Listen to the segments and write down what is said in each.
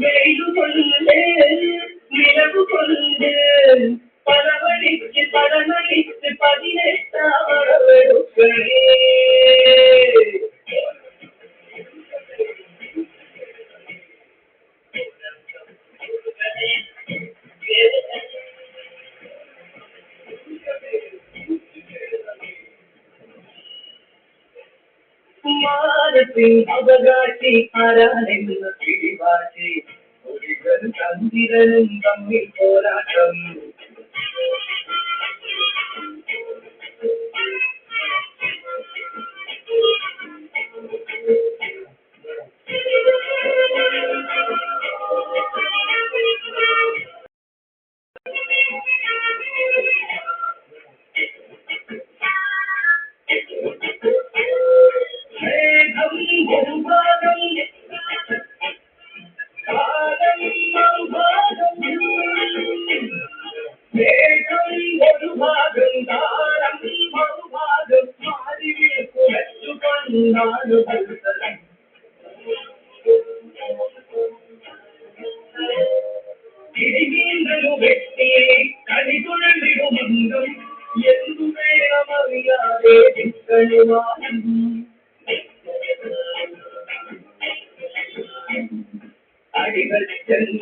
വെയിലുകൊണ്ട് നിലവുകൊണ്ട് പലവഴിക്ക് പരമളിച്ച് 18 മാനത്തിൻ അവകാശി ആരാണെന്ന പിടിവാശി ഒരിക്കൽ ചന്ദ്രനും തമ്മിൽ പോരാട്ടം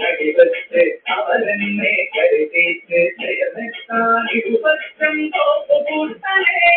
അടിവച്ച് അവനെന്നെ കരുതിച്ച് ജയമെത്താൻ ഇരുപക്ഷം തോപ്പുകൂട്ടലേ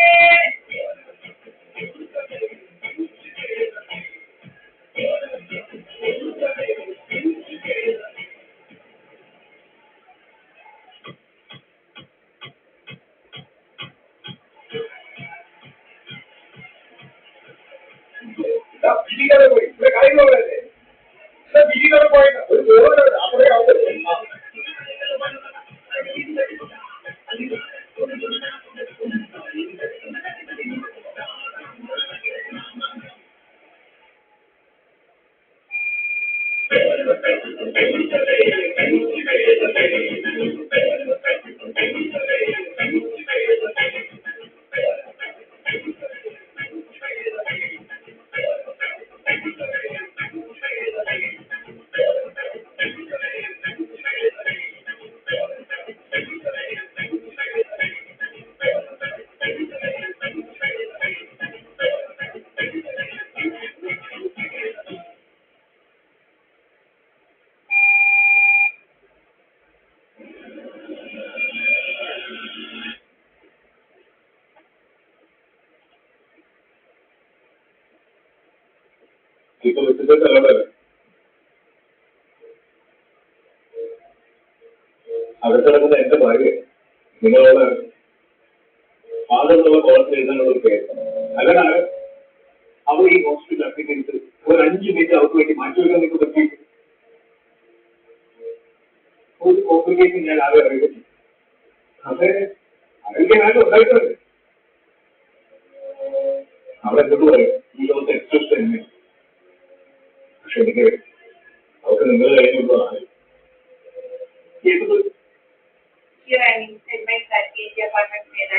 അവിടെ കിടക്കുന്ന എന്റെ ഭാര്യ നിങ്ങളോട് ഫാദറിനുള്ള കോളത്തിൽ എഴുതാനുള്ള ഒരു പേര് അല്ലാതെ അവർ ഈ ഹോസ്പിറ്റൽ അപ്ലിക്കൻസ് ഒരു 5 മിനിറ്റ് അവർക്ക് വേണ്ടി മാറ്റിവെക്കാൻ നിങ്ങൾക്ക് പറ്റി ഒരു കോംപ്ലിക്കേഷൻ ഞാൻ ആകെ അറിയിച്ചു അതെ അറിയിക്കാനായിട്ട് ഉണ്ടായിട്ടുണ്ട് അവിടെ എന്തൊക്കെ പറയും ഈ ലോകത്ത് എക്സ്പ്രസ് തന്നെ പക്ഷെ എനിക്ക് അവർക്ക് നിങ്ങൾ കഴിഞ്ഞുള്ളതാണ് Here I mean segment that is the apartment made.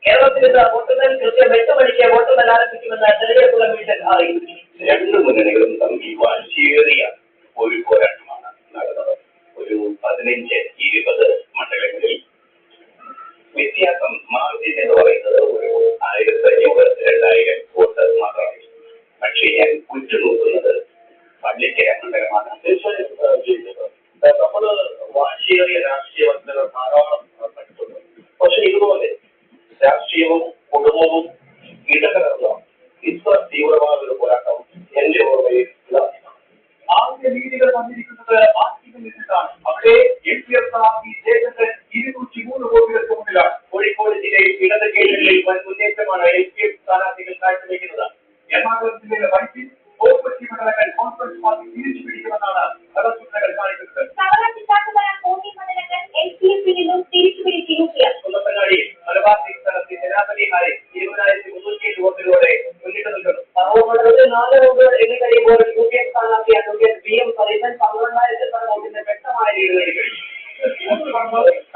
കേരളത്തിൽ വോട്ടെണ്ണൽ കൃത്യം 8 മണിക്ക് വോട്ടെണ്ണൽ ആരംഭിക്കുമെന്ന് തെരഞ്ഞെടുപ്പ് കമ്മീഷൻ അറിയിച്ചു. 2 മുന്നണികളും തമ്മിൽ വാശിയേറിയ ഒരു പോരാട്ടമാണ് നടന്നത്. ഒരു 15-20 മണ്ഡലങ്ങളിൽ വ്യത്യാസം മാർജിൻ എന്ന് പറയുന്നത് ഒരു 1500-2000 വോട്ട് മാത്രമാണ്. പക്ഷേ ഞാൻ ഉറ്റുനോക്കുന്നത് പള്ളിക്കര മണ്ഡലമാണ്. നമ്മൾ മൂർച്ചയേറിയ രാഷ്ട്രീയ വസ്തുക്കൾ ധാരാളം നടന്നിട്ടുണ്ട്. പക്ഷെ ഇതുപോലെ രാഷ്ട്രീയവും കുടുംബവും ഇടകലർന്ന ഇത്ര തീവ്രമായ ഒരു പോരാട്ടം എന്റെ ഓർമ്മയിൽ ഇതാണ്. ആദ്യ രീതികൾ വന്നിരിക്കുന്നത് ആർട്ടിയിൽ നിന്നിട്ടാണ്. അവിടെ LDF സ്ഥാനാർത്ഥി ജയചന്ദ്രൻ 203 വോട്ടുകൾക്ക് മുന്നിലാണ്. കോഴിക്കോട് ജില്ലയിൽ ഇടത് കേന്ദ്രങ്ങളിൽ വൻ മുന്നേറ്റമാണ് LDF സ്ഥാനാർത്ഥികൾ കാഴ്ചവെക്കുന്നത്. എറണാകുളം ജില്ലയിലെ വൈപ്പിൻ കോപ്പറ്റി മണ്ഡലങ്ങൾ കോൺഗ്രസ് പാർട്ടി തിരിച്ചു പിടിക്കുമെന്നാണ് ഫലസൂചനകൾ കാണിക്കുന്നത്. കുന്നപ്പനാടി മലബാർ സ്ഥാനത്ത് ജനാധിപതിയായി 20,307 വോട്ടുകളോടെ മുന്നിട്ട് നിൽക്കുന്നു. മണ്ഡലത്തിൽ 4 വോട്ടുകൾ എണ്ണി കഴിയുമ്പോൾ